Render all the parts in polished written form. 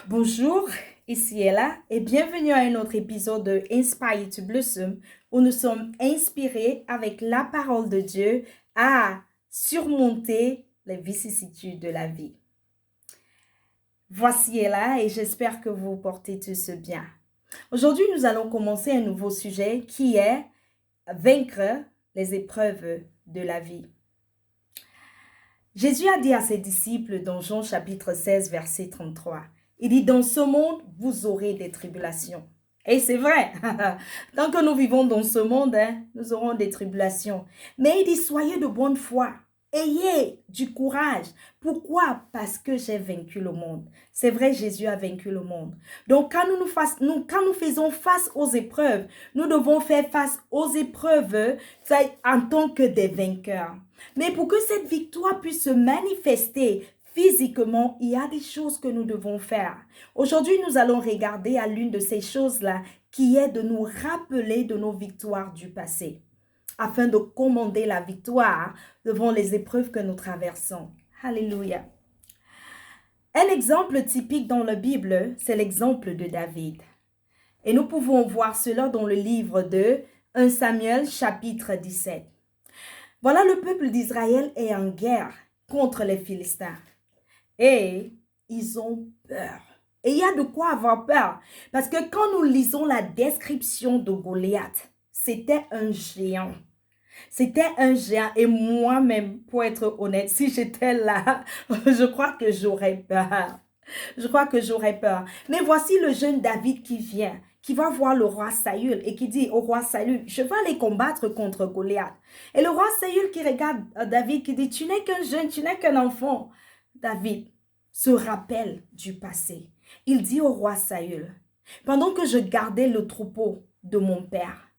Bonjour, ici Ella et bienvenue à un autre épisode de Inspire to Blossom où nous sommes inspirés avec la parole de Dieu à surmonter les vicissitudes de la vie. Voici Ella et j'espère que vous portez tous bien. Aujourd'hui, nous allons commencer un nouveau sujet qui est vaincre les épreuves de la vie. Jésus a dit à ses disciples dans Jean chapitre 16, verset 33, il dit, dans ce monde, vous aurez des tribulations. Et c'est vrai, tant que nous vivons dans ce monde, nous aurons des tribulations. Mais il dit, soyez de bonne foi, ayez du courage. Pourquoi? Parce que j'ai vaincu le monde. C'est vrai, Jésus a vaincu le monde. Donc, quand nous faisons face aux épreuves, nous devons faire face aux épreuves en tant que des vainqueurs. Mais pour que cette victoire puisse se manifester physiquement, il y a des choses que nous devons faire. Aujourd'hui, nous allons regarder à l'une de ces choses-là qui est de nous rappeler de nos victoires du passé afin de commander la victoire devant les épreuves que nous traversons. Alléluia. Un exemple typique dans la Bible, c'est l'exemple de David. Et nous pouvons voir cela dans le livre de 1 Samuel chapitre 17. Voilà, le peuple d'Israël est en guerre contre les Philistins. Et ils ont peur. Et il y a de quoi avoir peur. Parce que quand nous lisons la description de Goliath, c'était un géant. C'était un géant. Et moi-même, pour être honnête, si j'étais là, je crois que j'aurais peur. Je crois que j'aurais peur. Mais voici le jeune David qui vient, qui va voir le roi Saül et qui dit au roi Saül, je vais aller combattre contre Goliath. Et le roi Saül qui regarde David, qui dit, tu n'es qu'un jeune, tu n'es qu'un enfant. David se rappelle du passé. Il dit au roi Saül, pendant que je gardais le troupeau de mon père,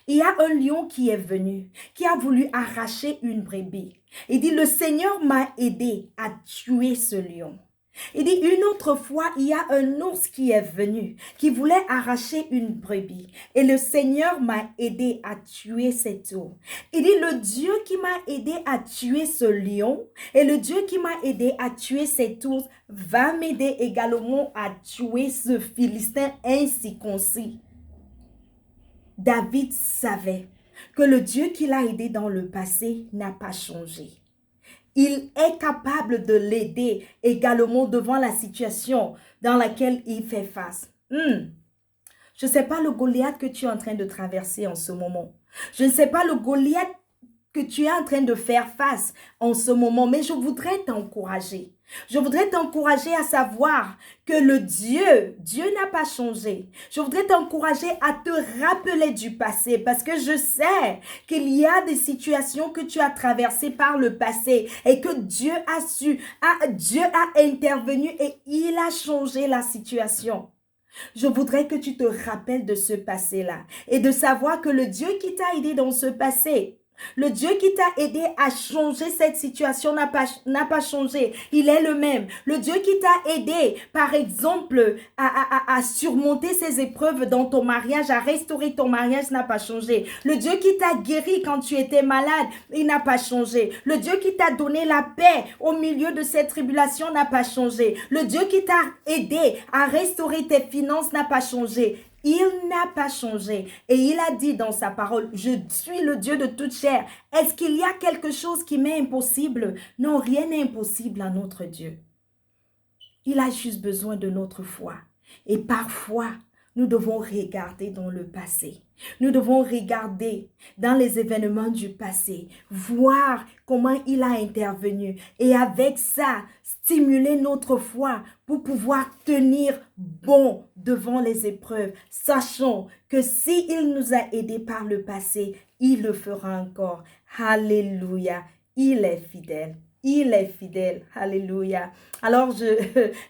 il y a un lion qui est venu, qui a voulu arracher une brebis. Il dit, le Seigneur m'a aidé à tuer ce lion. Il dit, une autre fois, il y a un ours qui est venu, qui voulait arracher une brebis. Et le Seigneur m'a aidé à tuer cet ours. Il dit, le Dieu qui m'a aidé à tuer ce lion et le Dieu qui m'a aidé à tuer cet ours va m'aider également à tuer ce Philistin incirconcis. David savait que le Dieu qui l'a aidé dans le passé n'a pas changé. Il est capable de l'aider également devant la situation dans laquelle il fait face. Je ne sais pas le Goliath que tu es en train de traverser en ce moment. Je ne sais pas le Goliath que tu es en train de faire face en ce moment, mais je voudrais t'encourager. Je voudrais t'encourager à savoir que le Dieu n'a pas changé. Je voudrais t'encourager à te rappeler du passé parce que je sais qu'il y a des situations que tu as traversées par le passé et que Dieu a intervenu et il a changé la situation. Je voudrais que tu te rappelles de ce passé-là et de savoir que le Dieu qui t'a aidé dans ce passé, le Dieu qui t'a aidé à changer cette situation n'a pas changé. Il est le même. Le Dieu qui t'a aidé, par exemple, à surmonter ces épreuves dans ton mariage, à restaurer ton mariage n'a pas changé. Le Dieu qui t'a guéri quand tu étais malade, il n'a pas changé. Le Dieu qui t'a donné la paix au milieu de cette tribulation n'a pas changé. Le Dieu qui t'a aidé à restaurer tes finances n'a pas changé. Il n'a pas changé et il a dit dans sa parole, je suis le Dieu de toute chair. Est-ce qu'il y a quelque chose qui m'est impossible? Non, rien n'est impossible à notre Dieu. Il a juste besoin de notre foi. Et parfois, nous devons regarder dans le passé. Nous devons regarder dans les événements du passé, voir comment il a intervenu et avec ça, stimuler notre foi pour pouvoir tenir bon devant les épreuves, sachant que s'il nous a aidés par le passé, il le fera encore. Alléluia, il est fidèle. Il est fidèle. Alléluia. Alors,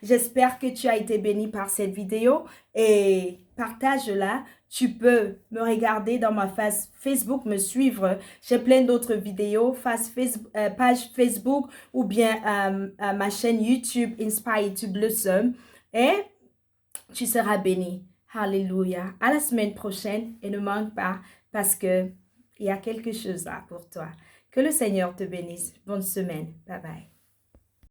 j'espère que tu as été béni par cette vidéo et partage-la. Tu peux me regarder dans ma page Facebook, me suivre. J'ai plein d'autres vidéos, page Facebook ou bien ma chaîne YouTube Inspire to Blossom. Et tu seras béni. Alléluia. À la semaine prochaine et ne manque pas parce que il y a quelque chose là pour toi. Que le Seigneur te bénisse. Bonne semaine. Bye bye.